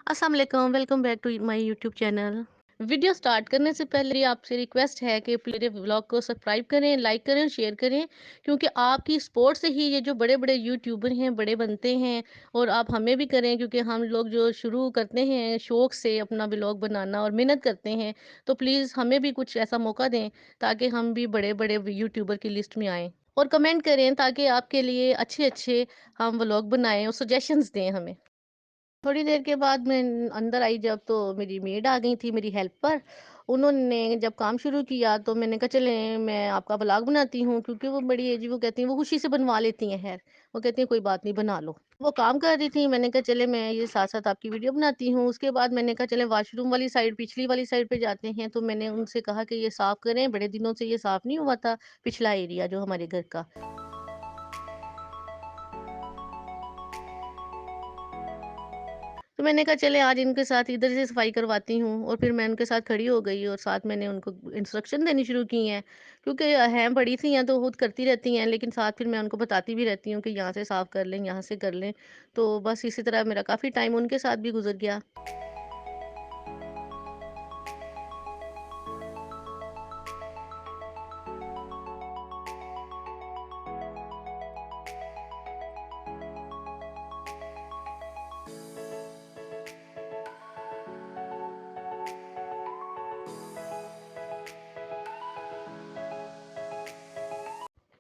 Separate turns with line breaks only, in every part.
अस्सलाम वालेकुम, welcome back to my YouTube channel. Video start करने से पहले आपसे रिक्वेस्ट है कि मेरे व्लॉग को सब्सक्राइब करें, लाइक करें, शेयर करें, क्योंकि आपकी सपोर्ट से ही ये जो बड़े-बड़े यूट्यूबर हैं, बड़े बनते हैं। और आप हमें भी करें, क्योंकि हम लोग जो शुरू करते हैं शौक से अपना व्लॉग बनाना और मेहनत करते हैं, तो प्लीज़ हमें भी कुछ ऐसा मौका दें ताकि हम भी बड़े-बड़े यूट्यूबर की लिस्ट में आएँ। और कमेंट करें ताकि आपके लिए अच्छे-अच्छे हम व्लॉग बनाएँ और सजेशंस दें हमें। थोड़ी देर के बाद मैं अंदर आई जब, तो मेरी मेड आ गई थी, मेरी हेल्पर। उन्होंने जब काम शुरू किया तो मैंने कहा चलें मैं आपका व्लॉग बनाती हूँ, क्योंकि वो बड़ी एजी, वो कहती हैं वो खुशी से बनवा लेती हैं। खैर, वो कहती हैं कोई बात नहीं, बना लो। वो काम कर रही थी, मैंने कहा चले मैं ये साथ साथ आपकी वीडियो बनाती हूँ। उसके बाद मैंने कहा चले वॉशरूम वाली साइड, पिछली वाली साइड पे जाते हैं। तो मैंने उनसे कहा कि ये साफ़ करें, बड़े दिनों से ये साफ़ नहीं हुआ था, पिछला एरिया जो हमारे घर का। तो मैंने कहा चले आज इनके साथ इधर से सफाई करवाती हूँ, और फिर मैं उनके साथ खड़ी हो गई और साथ मैंने उनको इंस्ट्रक्शन देनी शुरू की हैं, क्योंकि हैं बड़ी सी हैं तो खुद करती रहती हैं, लेकिन साथ फिर मैं उनको बताती भी रहती हूँ कि यहाँ से साफ़ कर लें, यहाँ से कर लें। तो बस इसी तरह मेरा काफ़ी टाइम उनके साथ भी गुजर गया।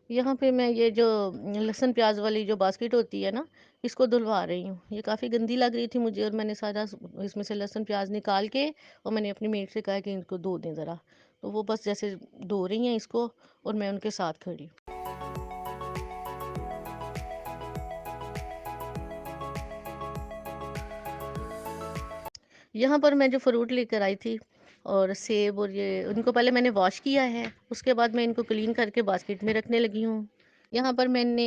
यहाँ पे मैं ये जो लहसुन प्याज वाली जो बास्केट होती है ना, इसको धुलवा रही हूँ। ये काफ़ी गंदी लग रही थी मुझे, और मैंने सारा इसमें से लहसुन प्याज निकाल के, और मैंने अपनी मेड से कहा कि इनको धो दें ज़रा। तो वो बस जैसे धो रही हैं इसको, और मैं उनके साथ खड़ी। यहाँ पर मैं जो फ्रूट लेकर आई थी, और सेब और ये, उनको पहले मैंने वॉश किया है, उसके बाद मैं इनको क्लीन करके बास्केट में रखने लगी हूँ। यहाँ पर मैंने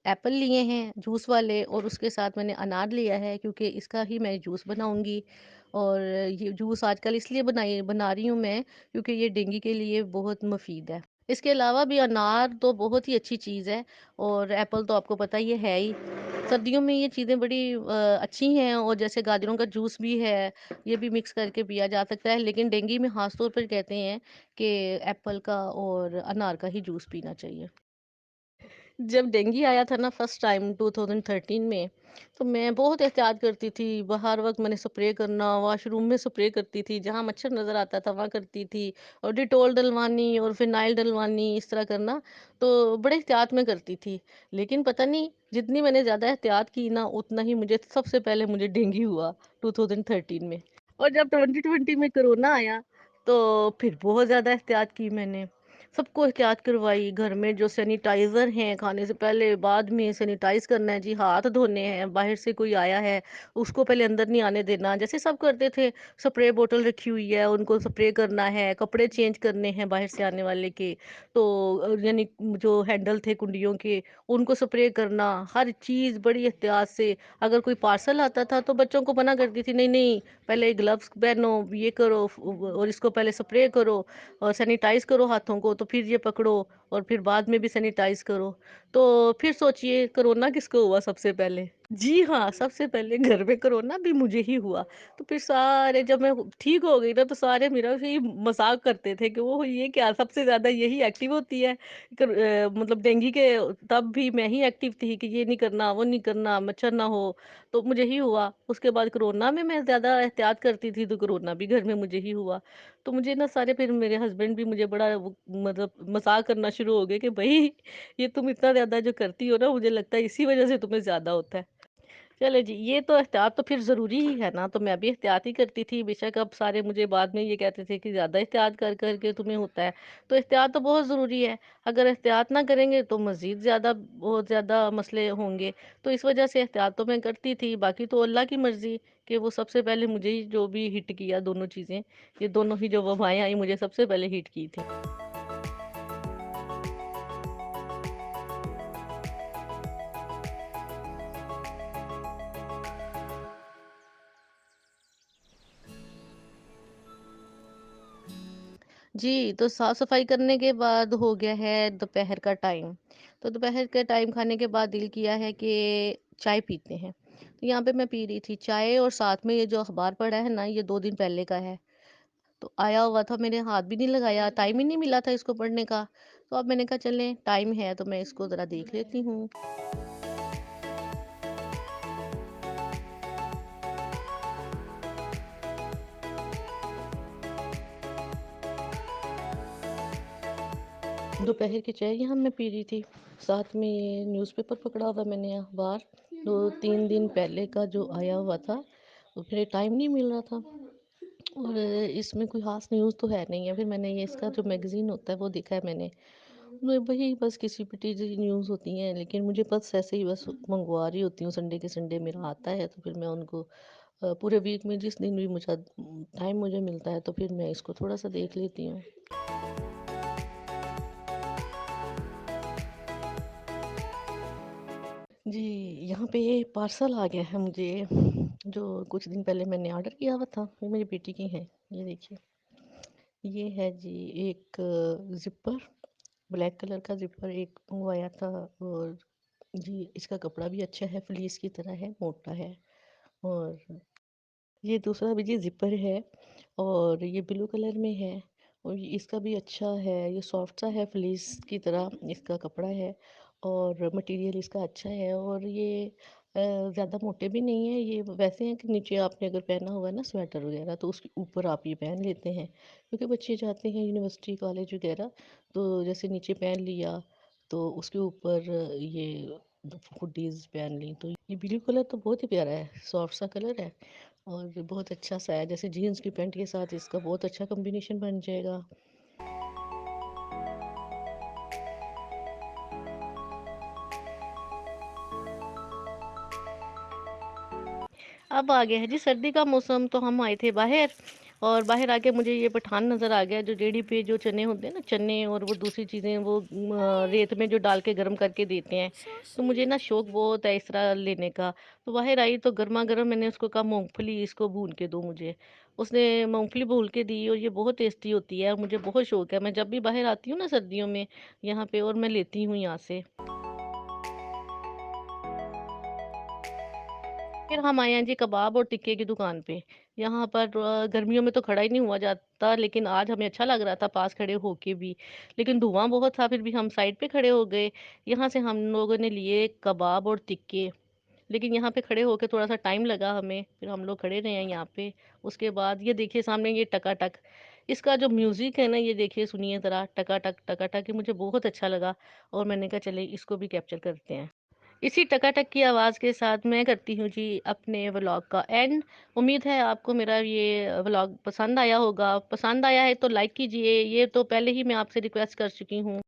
एप्पल लिए हैं जूस वाले, और उसके साथ मैंने अनार लिया है, क्योंकि इसका ही मैं जूस बनाऊँगी। और ये जूस आजकल इसलिए बना रही हूँ मैं, क्योंकि ये डेंगू के लिए बहुत मुफीद है। इसके अलावा भी अनार तो बहुत ही अच्छी चीज़ है, और एप्पल तो आपको पता ही है ही। सर्दियों में ये चीज़ें बड़ी अच्छी हैं, और जैसे गाजरों का जूस भी है, ये भी मिक्स करके पिया जा सकता है, लेकिन डेंगू में ख़ास तौर पर कहते हैं कि एप्पल का और अनार का ही जूस पीना चाहिए। जब डेंगू आया था ना फर्स्ट टाइम 2013 में, तो मैं बहुत एहतियात करती थी। हर वक़्त मैंने स्प्रे करना, वॉशरूम में स्प्रे करती थी, जहाँ मच्छर नज़र आता था वहाँ करती थी, और डिटॉल डलवानी और फ़िनाइल डलवानी, इस तरह करना। तो बड़े एहतियात में करती थी। लेकिन पता नहीं, जितनी मैंने ज़्यादा एहतियात की ना, उतना ही मुझे सबसे पहले मुझे डेंगू हुआ 2013 में। और जब 2020 में कोरोना आया, तो फिर बहुत ज़्यादा एहतियात की मैंने। सबको एहतियात करवाई, घर में जो सैनिटाइज़र हैं, खाने से पहले, बाद में सैनिटाइज़ करना है जी, हाथ धोने हैं, बाहर से कोई आया है, उसको पहले अंदर नहीं आने देना, जैसे सब करते थे। स्प्रे बोतल रखी हुई है, उनको स्प्रे करना है, कपड़े चेंज करने हैं बाहर से आने वाले के। तो यानी जो हैंडल थे कुंडियों के, उनको स्प्रे करना, हर चीज़ बड़ी एहतियात से। अगर कोई पार्सल आता था, तो बच्चों को मना करती थी, नहीं-नहीं, पहले ग्लव्स पहनो, ये करो, और इसको पहले स्प्रे करो, और सैनिटाइज़ करो हाथों को, तो फिर ये पकड़ो, और फिर बाद में भी सैनिटाइज़ करो। तो फिर सोचिए कोरोना किसको हुआ सबसे पहले? जी हाँ, सबसे पहले घर में कोरोना भी मुझे ही हुआ। तो फिर सारे, जब मैं ठीक हो गई ना, तो सारे मेरा फिर मज़ाक करते थे कि वो ये क्या सबसे ज़्यादा यही एक्टिव होती है। मतलब डेंगू के तब भी मैं ही एक्टिव थी कि ये नहीं करना, वो नहीं करना, मच्छर ना हो, तो मुझे ही हुआ। उसके बाद कोरोना में मैं ज़्यादा एहतियात करती थी, तो कोरोना भी घर में मुझे ही हुआ। तो मुझे ना सारे, फिर मेरे हस्बैंड भी मुझे बड़ा वो मतलब मज़ाक करना शुरू हो गए कि भई ये तुम इतना ज़्यादा जो करती हो ना, मुझे लगता है इसी वज़ह से तुम्हें ज़्यादा होता है। चलो जी, ये तो एहतियात तो फिर ज़रूरी ही है ना, तो मैं भी एहतियात ही करती थी। बेशक अब सारे मुझे बाद में ये कहते थे कि ज़्यादा एहतियात कर कर के तुम्हें होता है। तो एहतियात तो बहुत ज़रूरी है। अगर एहतियात ना करेंगे तो मज़ीद ज़्यादा, बहुत ज़्यादा मसले होंगे। तो इस वजह से एहतियात तो मैं करती थी, बाकी तो अल्लाह की मर्ज़ी कि वो सबसे पहले मुझे ही जो भी हिट किया, दोनों चीज़ें, ये दोनों ही जो वबाएँ आई, मुझे सबसे पहले हिट की थी। जी, तो साफ-सफाई करने के बाद हो गया है दोपहर का टाइम। तो दोपहर के टाइम खाने के बाद दिल किया है कि चाय पीते हैं। यहाँ पे मैं पी रही थी चाय और साथ में ये जो अखबार पड़ा है ना, ये 2 दिन पहले का है। तो आया हुआ था, मैंने हाथ भी नहीं लगाया, टाइम ही नहीं मिला था इसको पढ़ने का। तो अब मैंने कहा चलें टाइम है तो मैं इसको ज़रा देख लेती हूँ। दोपहर की चाय यहाँ मैं पी रही थी, साथ में ये न्यूज़पेपर पकड़ा हुआ मैंने अखबार, 2-3 दिन पहले का जो आया हुआ था, तो फिर टाइम नहीं मिल रहा था और इसमें कोई ख़ास न्यूज़ तो है नहीं है। फिर मैंने ये इसका जो मैगज़ीन होता है वो देखा है मैंने। मैं वही बस घिसी-पिटी सी न्यूज़ होती हैं, लेकिन मुझे बस ऐसे ही बस मंगवा रही होती हूँ, संडे के संडे मेरा आता है तो फिर मैं उनको पूरे वीक में जिस दिन भी मुझे टाइम मुझे मिलता है तो फिर मैं इसको थोड़ा-सा देख लेती हूँ। जी, यहाँ पे पार्सल आ गया है मुझे, जो कुछ दिन पहले मैंने ऑर्डर किया हुआ था, वो मेरी बेटी की है। ये देखिए, ये है जी एक ज़िपर, ब्लैक कलर का ज़िपर एक मँगवाया था और जी इसका कपड़ा भी अच्छा है, फ्लीस की तरह है, मोटा है और ये दूसरा भी जी ज़िपर है और ये ब्लू कलर में है और इसका भी अच्छा है, ये सॉफ्ट सा है फ्लीस की तरह इसका कपड़ा है और मटेरियल इसका अच्छा है और ये ज़्यादा मोटे भी नहीं है, ये वैसे हैं कि नीचे आपने अगर पहना हुआ है ना स्वेटर वगैरह तो उसके ऊपर आप ये पहन लेते हैं, क्योंकि बच्चे जाते हैं यूनिवर्सिटी कॉलेज वगैरह तो जैसे नीचे पहन लिया तो उसके ऊपर ये हुडीज़ पहन ली, तो ये ब्लू कलर तो बहुत ही प्यारा है, सॉफ्ट सा कलर है और बहुत अच्छा सा है, जैसे जीन्स की पैंट के साथ इसका बहुत अच्छा कॉम्बिनेशन बन जाएगा। अब आ गया है जी सर्दी का मौसम, तो हम आए थे बाहर और बाहर आके मुझे ये पठान नज़र आ गया, जो रेहड़ी पे जो चने होते हैं ना, चने और वो दूसरी चीज़ें वो रेत में जो डाल के गर्म करके देते हैं। तो मुझे ना शौक बहुत है इस तरह लेने का। तो बाहर आई तो गरमा-गरम मैंने उसको कहा मूँगफली इसको भून के दो मुझे। उसने मूँगफली भून के दी और ये बहुत टेस्टी होती है, मुझे बहुत शौक है। मैं जब भी बाहर आती हूँ ना सर्दियों में यहाँ पे और मैं लेती हूँ यहाँ से। फिर हम आए हैं जी कबाब और टिक्के की दुकान पे। यहाँ पर गर्मियों में तो खड़ा ही नहीं हुआ जाता, लेकिन आज हमें अच्छा लग रहा था पास खड़े होके भी। लेकिन धुआँ बहुत था, फिर भी हम साइड पे खड़े हो गए। यहाँ से हम लोगों ने लिए कबाब और टिक्के, लेकिन यहाँ पे खड़े होके थोड़ा-सा टाइम लगा हमें, फिर हम लोग खड़े रहे हैं यहाँ पे। उसके बाद ये देखिए सामने ये टकाटक, इसका जो म्यूज़िक है ना, ये देखिए सुनिए ज़रा टकाटक, टकाटक, ये मुझे बहुत अच्छा लगा और मैंने कहा चलिए इसको भी कैप्चर करते हैं। इसी टकाटक की आवाज़ के साथ मैं करती हूँ जी अपने व्लॉग का एंड। उम्मीद है आपको मेरा ये व्लॉग पसंद आया होगा। पसंद आया है तो लाइक कीजिए, ये तो पहले ही मैं आपसे रिक्वेस्ट कर चुकी हूँ।